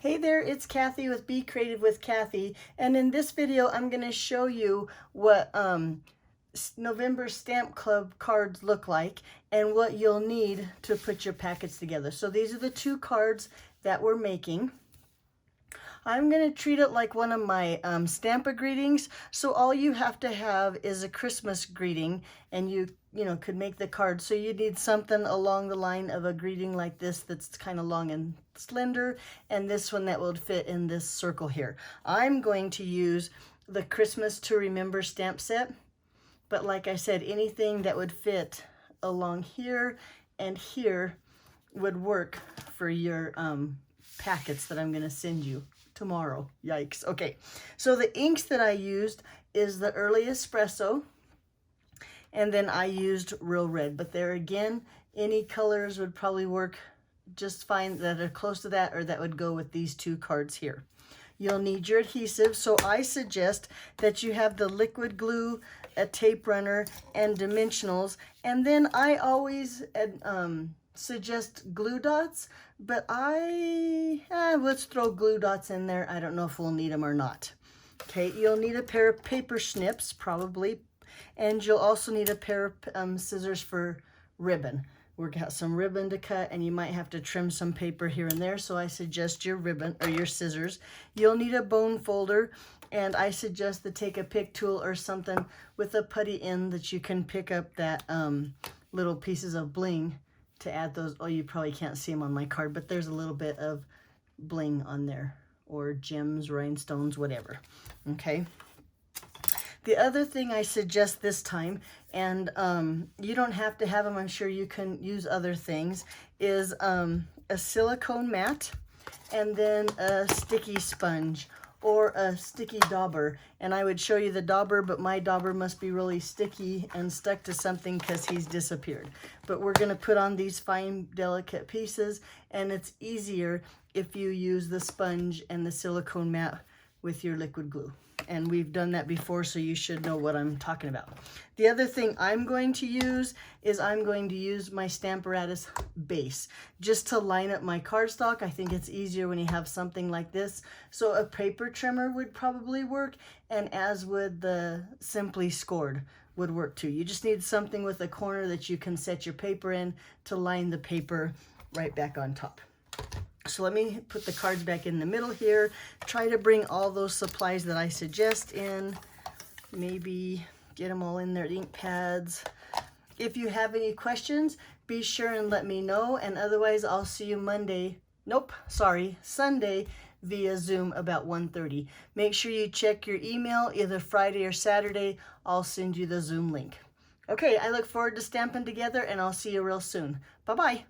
Hey there, it's Kathy with Be Creative with Kathy, and in this video I'm going to show you what November Stamp Club cards look like and what you'll need to put your packets together. So these are the two cards that we're making. I'm going to treat it like one of my Stampa greetings. So all you have to have is a Christmas greeting, and you could make the card. So you need something along the line of a greeting like this that's kind of long and slender, and this one that will fit in this circle here. I'm going to use the Christmas to Remember stamp set, but like I said, anything that would fit along here and here would work for your packets that I'm going to send you tomorrow. Yikes. Okay, so the inks that I used is the Early Espresso, and then I used Real Red, but there again, any colors would probably work just fine that are close to that, or that would go with these two cards here. You'll need your adhesive, so I suggest that you have the liquid glue, a tape runner, and dimensionals, and then I always suggest glue dots, but let's throw glue dots in there. I don't know if we'll need them or not. Okay, you'll need a pair of paper snips probably, and you'll also need a pair of scissors for ribbon. We've got some ribbon to cut, and you might have to trim some paper here and there, so I suggest your ribbon or your scissors. You'll need a bone folder, and I suggest to take a pick tool or something with a putty end that you can pick up that little pieces of bling to add those. Oh, you probably can't see them on my card, but there's a little bit of bling on there, or gems, rhinestones, whatever. Okay. The other thing I suggest this time, and you don't have to have them, I'm sure you can use other things, is a silicone mat, and then a sticky sponge or a sticky dauber. And I would show you the dauber, but my dauber must be really sticky and stuck to something because he's disappeared. But we're going to put on these fine, delicate pieces, and it's easier if you use the sponge and the silicone mat with your liquid glue. And we've done that before, so you should know what I'm talking about. The other thing I'm going to use is I'm going to use my Stamparatus base just to line up my cardstock. I think it's easier when you have something like this. So a paper trimmer would probably work, and as would the Simply Scored would work too. You just need something with a corner that you can set your paper in to line the paper right back on top. So let me put the cards back in the middle here. Try to bring all those supplies that I suggest in. Maybe get them all in there, ink pads. If you have any questions, be sure and let me know. And otherwise, I'll see you Sunday via Zoom about 1:30. Make sure you check your email either Friday or Saturday. I'll send you the Zoom link. Okay, I look forward to stamping together, and I'll see you real soon. Bye-bye.